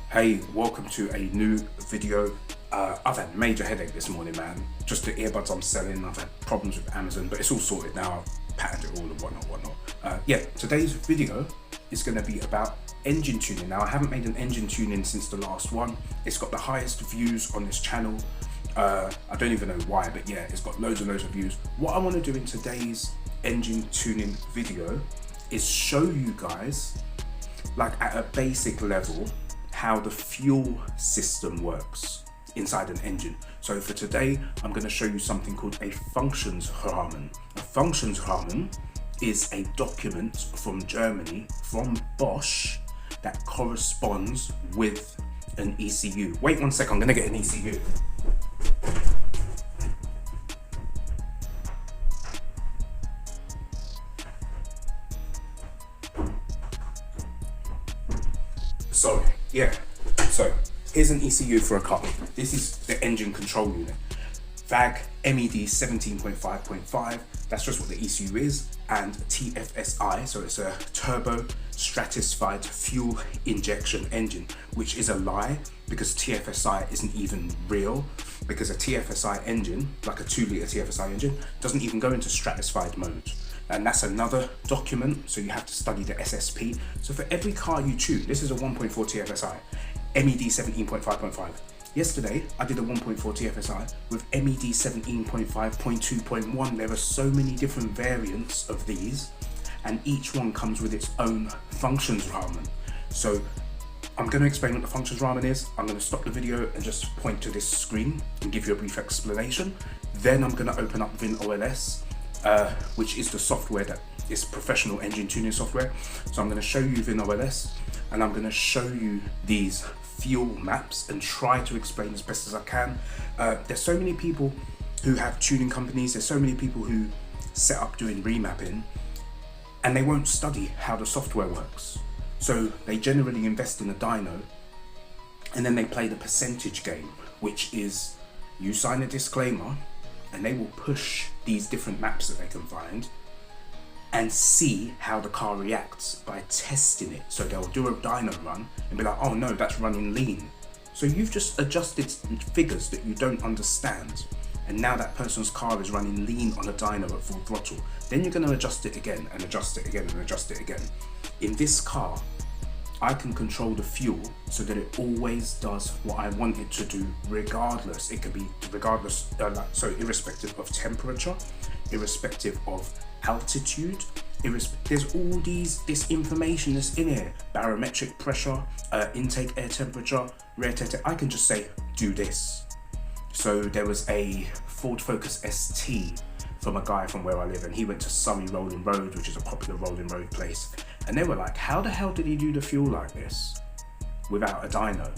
Hey, welcome to a new video. I've had major headache this morning, man. Just the earbuds I'm selling, I've had problems with Amazon, but it's all sorted now. I've patented it all and whatnot. Today's video is going to be about engine tuning. Now, I haven't made an engine tuning since the last one. It's got the highest views on this channel. I don't even know why, but yeah, it's got loads and loads of views. What I want to do in today's engine tuning video is show you guys, like at a basic level, how the fuel system works inside an engine. So for today, I'm going to show you something called a Funktionsrahmen. A Funktionsrahmen is a document from Germany, from Bosch, that corresponds with an ECU. Wait one sec, I'm going to get an ECU. So here's an ECU for a car. This is the engine control unit. VAG MED 17.5.5, that's just what the ECU is, and TFSI, so it's a turbo stratified fuel injection engine, which is a lie because TFSI isn't even real, because a TFSI engine, like a 2-litre TFSI engine, doesn't even go into stratified mode. And that's another document, so you have to study the SSP. So for every car you tune, this is a 1.4 TFSI, MED 17.5.5. Yesterday, I did a 1.4 TFSI with MED 17.5.2.1. There are so many different variants of these, and each one comes with its own Funktionsrahmen. So I'm going to explain what the Funktionsrahmen is. I'm going to stop the video and just point to this screen and give you a brief explanation. Then I'm going to open up VinOLS, which is the software that is professional engine tuning software. So I'm going to show you VinOLS, and I'm going to show you these fuel maps and try to explain as best as I can. There's so many people who have tuning companies, there's so many people who set up doing remapping, and they won't study how the software works. So they generally invest in a dyno, and then they play the percentage game, which is you sign a disclaimer and they will push these different maps that they can find and see how the car reacts by testing it. So they'll do a dyno run and be like, oh no, that's running lean. So you've just adjusted figures that you don't understand, and now that person's car is running lean on a dyno at full throttle. Then you're going to adjust it again and adjust it again and adjust it again. In this car, I can control the fuel so that it always does what I want it to do, regardless. It could be regardless, so irrespective of temperature, irrespective of altitude, there's all this information that's in here. Barometric pressure, intake air temperature, rear temperature. I can just say, do this. So there was a Ford Focus ST from a guy from where I live, and he went to Surrey Rolling Road, which is a popular rolling road place. And they were like, how the hell did he do the fuel like this without a dyno?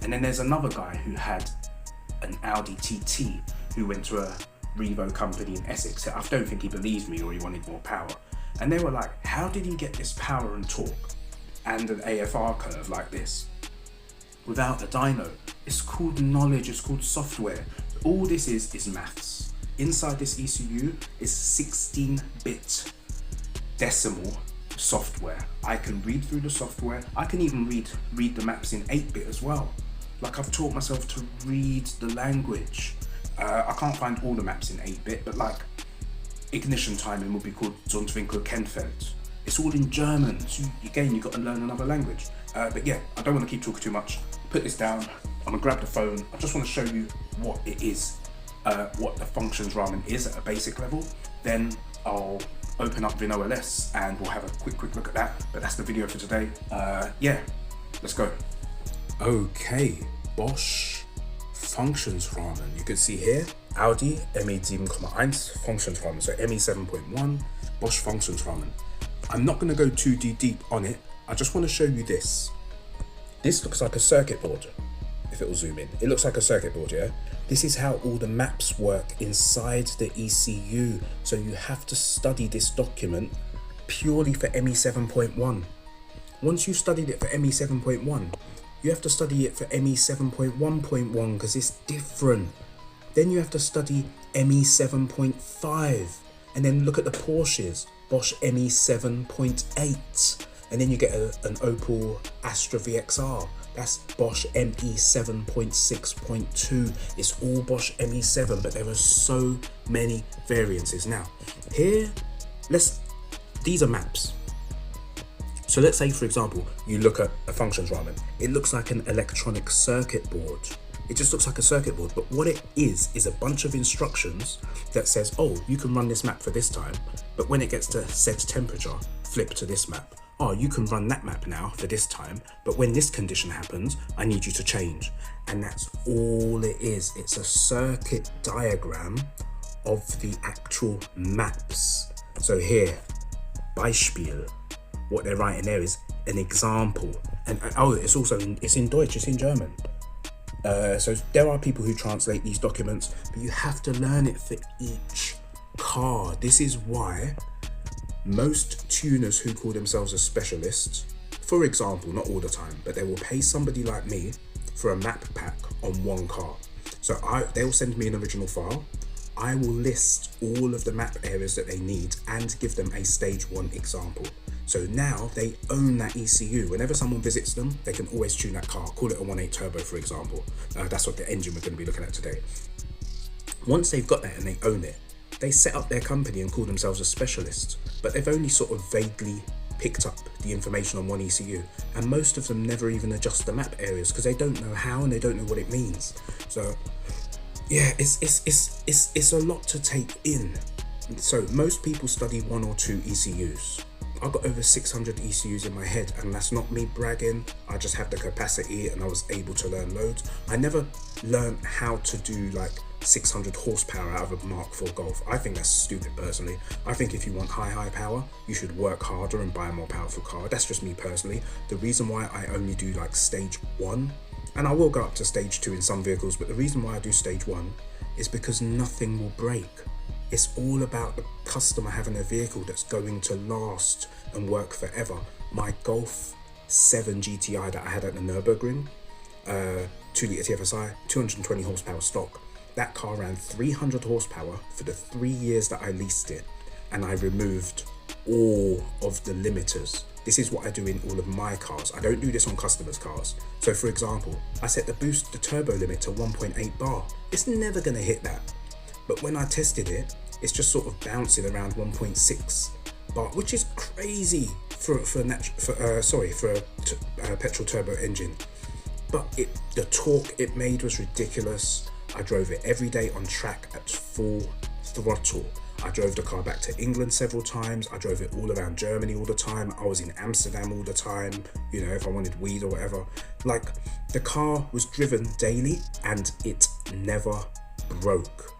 And then there's another guy who had an Audi TT who went to a Revo company in Essex. I don't think he believed me, or he wanted more power. And they were like, how did he get this power and torque and an AFR curve like this without a dyno? It's called knowledge, it's called software. All this is maths. Inside this ECU is 16-bit decimal software. I can read through the software. I can even read the maps in 8-bit as well. Like, I've taught myself to read the language. I can't find all the maps in 8-bit, but like ignition timing would be called Zündwinkel Kennfeld. It's all in German, so again, you've got to learn another language. But yeah, I don't want to keep talking too much. Put this down, I'm gonna grab the phone. I just want to show you what it is, what the Funktionsrahmen is at a basic level. Then I'll open up VinOLS and we'll have a quick look at that. But that's the video for today. Yeah, let's go. Okay, Bosch Funktionsrahmen. You can see here, Audi MED 7.1 Funktionsrahmen, so ME 7.1 Bosch Funktionsrahmen. I'm not going to go too deep on it. I just want to show you this. This looks like a circuit board. If it will zoom in, it looks like a circuit board, yeah? This is how all the maps work inside the ECU. So you have to study this document purely for ME 7.1. Once you've studied it for ME 7.1, you have to study it for ME 7.1.1 because it's different. Then you have to study ME 7.5 and then look at the Porsches, Bosch ME 7.8. And then you get an Opel Astra VXR, That's Bosch ME7.6.2. It's all Bosch ME7, but there are so many variances. Now, here, these are maps. So let's say, for example, you look at a functions Raman. It looks like an electronic circuit board. It just looks like a circuit board, but what it is a bunch of instructions that says, oh, you can run this map for this time, but when it gets to said temperature, flip to this map. Oh, you can run that map now for this time, but when this condition happens, I need you to change. And that's all it is. It's a circuit diagram of the actual maps. So here, Beispiel, what they're writing there is an example. And oh, it's also it's in Deutsch, it's in German. So there are people who translate these documents, but you have to learn it for each car. This is why most tuners who call themselves a specialist, for example, not all the time, but they will pay somebody like me for a map pack on one car. So they'll send me an original file. I will list all of the map areas that they need and give them a stage 1 example. So now they own that ECU. Whenever someone visits them, they can always tune that car. Call it a 1.8 turbo, for example. That's what the engine we're going to be looking at today. Once they've got that and they own it, they set up their company and call themselves a specialist, but they've only sort of vaguely picked up the information on one ECU, and most of them never even adjust the map areas because they don't know how and they don't know what it means. So yeah, it's a lot to take in. So most people study 1 or 2 ECUs. I've got over 600 ECUs in my head, and that's not me bragging. I just have the capacity and I was able to learn loads. I never learned how to do like 600 horsepower out of a Mark IV Golf. I think that's stupid personally. I think if you want high power, you should work harder and buy a more powerful car. That's just me personally. The reason why I only do like stage 1, and I will go up to stage 2 in some vehicles, but the reason why I do stage 1 is because nothing will break. It's all about the customer having a vehicle that's going to last and work forever. My Golf 7 GTI that I had at the Nürburgring, 2-litre TFSI, 220 horsepower stock. That car ran 300 horsepower for the 3 years that I leased it, and I removed all of the limiters. This is what I do in all of my cars. I don't do this on customers' cars. So for example, I set the turbo limit to 1.8 bar. It's never gonna hit that. But when I tested it, it's just sort of bouncing around 1.6 bar, which is crazy for a petrol turbo engine. But the torque it made was ridiculous. I drove it every day on track at full throttle. I drove the car back to England several times. I drove it all around Germany all the time. I was in Amsterdam all the time, you know, if I wanted weed or whatever. Like, the car was driven daily and it never broke.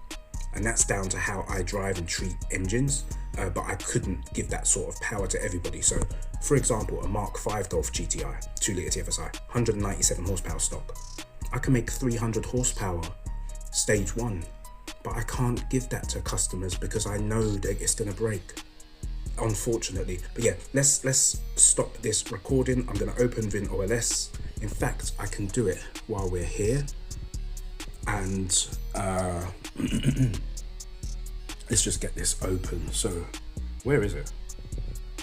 And that's down to how I drive and treat engines, but I couldn't give that sort of power to everybody. So, for example, a Mark V Golf GTI, 2-litre TFSI, 197 horsepower stock. I can make 300 horsepower stage 1, but I can't give that to customers because I know that it's gonna break, unfortunately. But yeah, let's stop this recording. I'm gonna open VinOLS. In fact, I can do it while we're here. And let's just get this open. So where is it?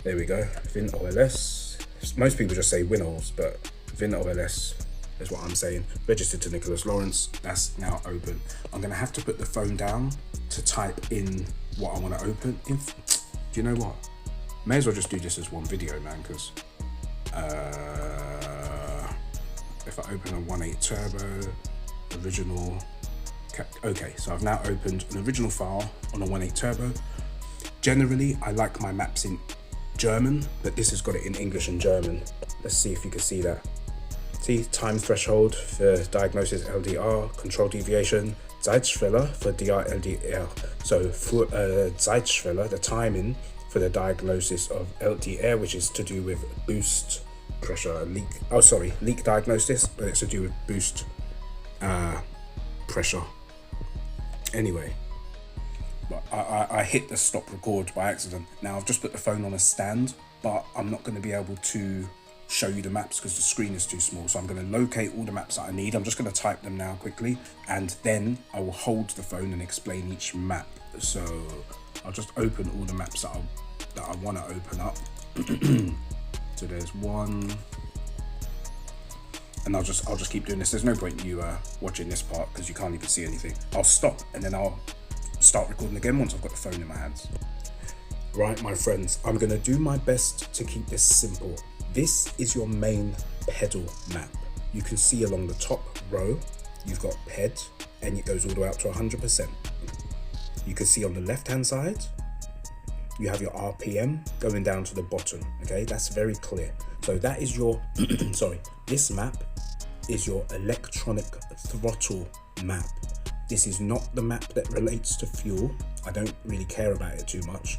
There we go, VinOLS. Most people just say WinOls, but VinOLS is what I'm saying. Registered to Nicholas Lawrence. That's now open. I'm gonna have to put the phone down to type in what I want to open. Do you know what? May as well just do this as one video, man, because if I open a 1.8 turbo original, okay, so I've now opened an original file on a 1.8 turbo. Generally, I like my maps in German, but this has got it in English and German. Let's see if you can see that. See, time threshold for diagnosis LDR, control deviation, Zeitschwelle for DR LDR. So for Zeitschwelle, the timing for the diagnosis of LDR, which is to do with boost pressure leak. Oh, sorry, leak diagnosis, but it's to do with boost pressure. Anyway, but I hit the stop record by accident. Now I've just put the phone on a stand, but I'm not going to be able to show you the maps because the screen is too small. So I'm going to locate all the maps that I need. I'm just going to type them now quickly, and then I will hold the phone and explain each map. So I'll just open all the maps that I want to open up. So there's one. and I'll just keep doing this. There's no point in you watching this part because you can't even see anything. I'll stop and then I'll start recording again once I've got the phone in my hands. Right, my friends, I'm gonna do my best to keep this simple. This is your main pedal map. You can see along the top row, you've got ped, and it goes all the way up to 100%. You can see on the left-hand side, you have your RPM going down to the bottom, okay? That's very clear. So that is your, sorry, this map is your electronic throttle map. This is not the map that relates to fuel. I don't really care about it too much.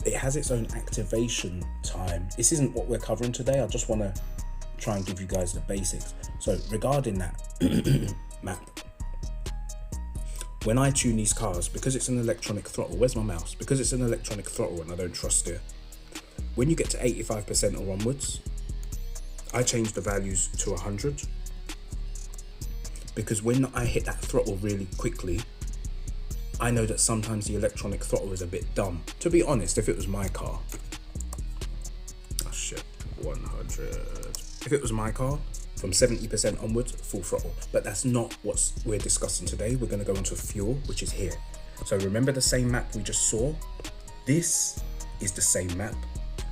It has its own activation time. This isn't what we're covering today. I just want to try and give you guys the basics. So regarding that map, when I tune these cars, because it's an electronic throttle, where's my mouse? Because it's an electronic throttle and I don't trust it. When you get to 85% or onwards, I change the values to 100. Because when I hit that throttle really quickly, I know that sometimes the electronic throttle is a bit dumb. To be honest, if it was my car, oh shit, 100. If it was my car, from 70% onwards, full throttle. But that's not what we're discussing today. We're gonna go into fuel, which is here. So remember the same map we just saw? This is the same map,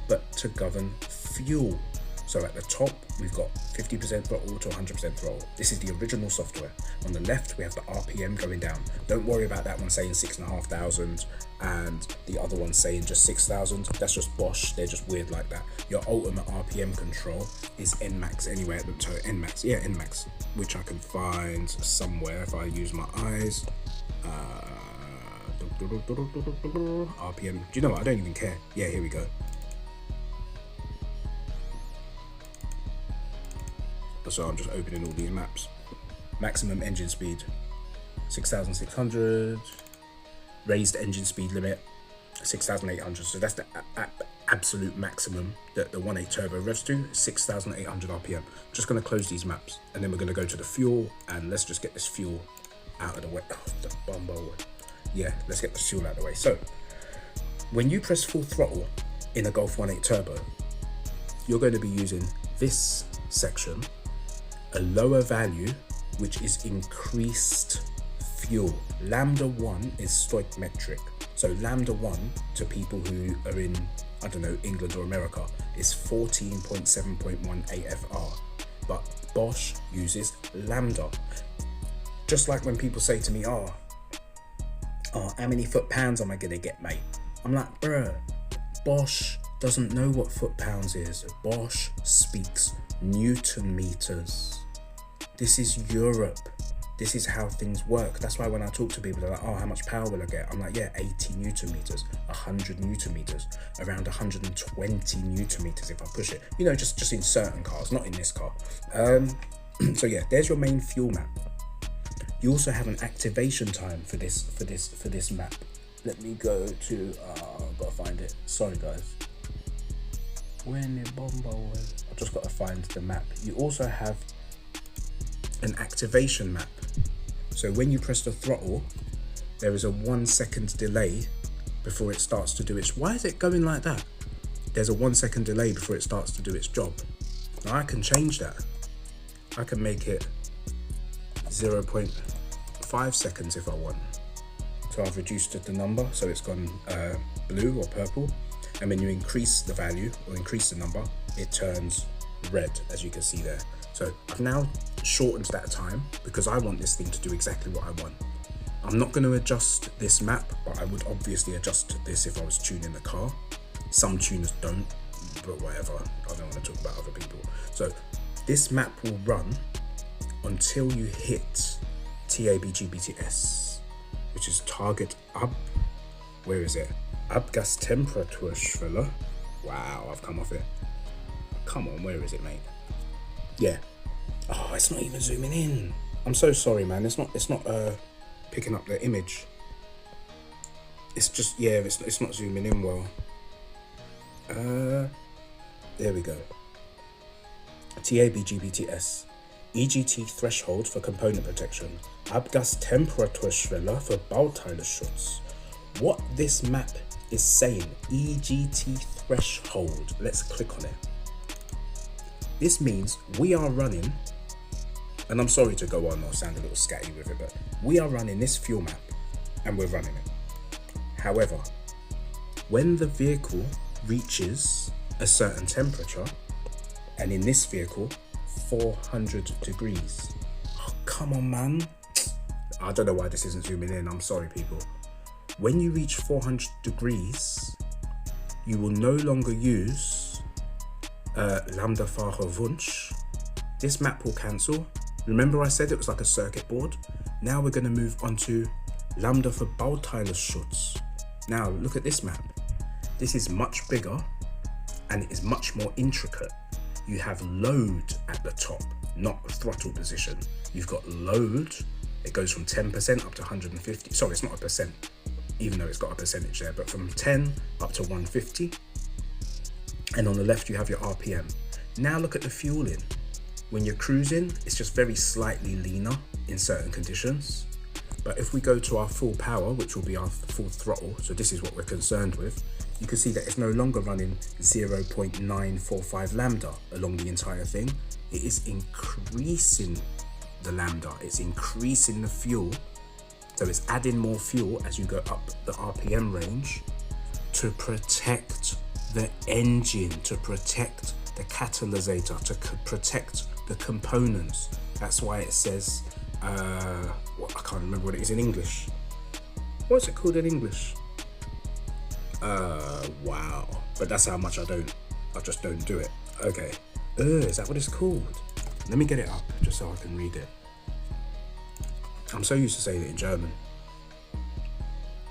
but to govern fuel. So at the top, we've got 50% throttle to 100% throttle. This is the original software. On the left, we have the RPM going down. Don't worry about that one saying 6,500 and the other one saying just 6,000. That's just Bosch. They're just weird like that. Your ultimate RPM control is NMAX anyway at the toe. NMAX, yeah, NMAX, which I can find somewhere if I use my eyes. RPM. Do you know what? I don't even care. Yeah, here we go. So I'm just opening all these maps. Maximum engine speed, 6,600. Raised engine speed limit, 6,800. So that's the absolute maximum that the 1.8 turbo revs to, 6,800 RPM. I'm just gonna close these maps and then we're gonna go to the fuel and let's just get this fuel out of the way. Oh, the bumbo. Yeah, let's get the fuel out of the way. So when you press full throttle in a Golf 1.8 turbo, you're going to be using this section, a lower value, which is increased fuel. Lambda 1 is stoichiometric. So Lambda 1 to people who are in, I don't know, England or America is 14.7.1 AFR. But Bosch uses Lambda. Just like when people say to me, oh, how many foot-pounds am I gonna get, mate? I'm like, bruh, Bosch doesn't know what foot-pounds is. Bosch speaks Newton meters. This is Europe. This is how things work. That's why when I talk to people, they're like, oh, how much power will I get? I'm like, yeah, 80 Newton meters, 100 Newton meters, around 120 Newton meters if I push it. You know, just in certain cars, not in this car. So yeah, there's your main fuel map. You also have an activation time for this map. Let me go to, I've got to find it. Sorry guys. When the bombo was, I've just got to find the map. You also have an activation map. So when you press the throttle, there is a 1 second delay before it starts to do its, why is it going like that? There's a 1 second delay before it starts to do its job. Now I can change that. I can make it 0.5 seconds if I want. So I've reduced the number, so it's gone blue or purple. And when you increase the value or increase the number, it turns red, as you can see there. So I've now shortened that time because I want this thing to do exactly what I want. I'm not going to adjust this map, but I would obviously adjust this if I was tuning the car. Some tuners don't, but whatever. I don't want to talk about other people. So this map will run until you hit TABGBTS, which is target where is it? Abgastemperaturschwelle. Wow, I've come off it. Come on, where is it, mate? Yeah. Oh, it's not even zooming in. I'm so sorry, man. It's not picking up the image. It's just, yeah, it's not zooming in well. There we go. TABGBTS. EGT threshold for component protection. Abgastemperaturschwelle für Bauteileschutz. What this map is saying, EGT threshold. Let's click on it. This means we are running and I'm sorry to go on or sound a little scatty with it, but we are running this fuel map and we're running it. However, when the vehicle reaches a certain temperature, and in this vehicle, 400 degrees. Oh, come on, man. I don't know why this isn't zooming in. I'm sorry, people. When you reach 400 degrees, you will no longer use Lambda Fahrer Wunsch. This map will cancel. Remember I said it was like a circuit board? Now we're going to move on to Lambda für Bauteile-Schutz. Now look at this map. This is much bigger and it is much more intricate. You have load at the top, not throttle position. You've got load. It goes from 10% up to 150. Sorry, it's not a percent, even though it's got a percentage there, but from 10 up to 150. And on the left, you have your RPM. Now look at the fueling. When you're cruising, it's just very slightly leaner in certain conditions. But if we go to our full power, which will be our full throttle, so this is what we're concerned with, you can see that it's no longer running 0.945 lambda along the entire thing. It is increasing the lambda, it's increasing the fuel. So it's adding more fuel as you go up the RPM range to protect the engine, to protect the catalysator, to protect the components. That's why it says, I can't remember what it is in English. What's it called in English? Wow. But that's how much I just don't do it. Okay. Is that what it's called? Let me get it up just so I can read it. I'm so used to saying it in German.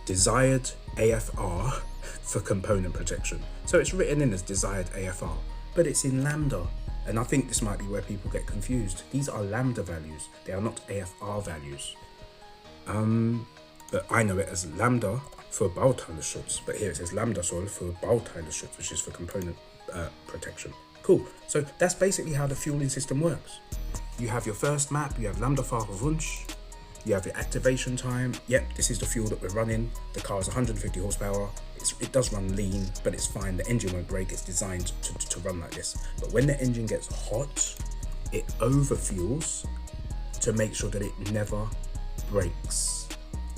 Desired AFR for component protection. So it's written in as desired AFR, but it's in lambda. And I think this might be where people get confused. These are lambda values. They are not AFR values. But I know it as lambda for Bauteile-Schutz, but here it says lambda soll for Bauteile-Schutz, which is for component protection. Cool. So that's basically how the fueling system works. You have your first map, you have Lambda Fahrer Wunsch, you have your activation time. Yep, this is the fuel that we're running. The car is 150 horsepower. It does run lean, but it's fine. The engine won't break. It's designed to run like this. But when the engine gets hot, it overfuels to make sure that it never breaks.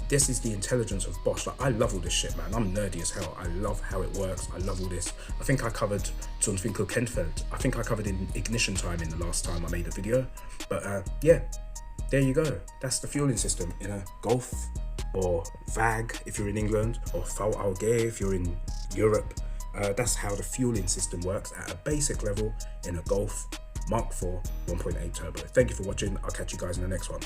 This is the intelligence of Bosch. Like, I love all this shit, man. I'm nerdy as hell. I love how it works. I love all this. I think I covered Zunfinkel Kenfeld. I think I covered in ignition time in the last time I made a video. But yeah, there you go. That's the fueling system in a Golf or VAG if you're in England, or VAG if you're in Europe. That's how the fueling system works at a basic level in a Golf Mark IV 1.8 turbo. Thank you for watching. I'll catch you guys in the next one.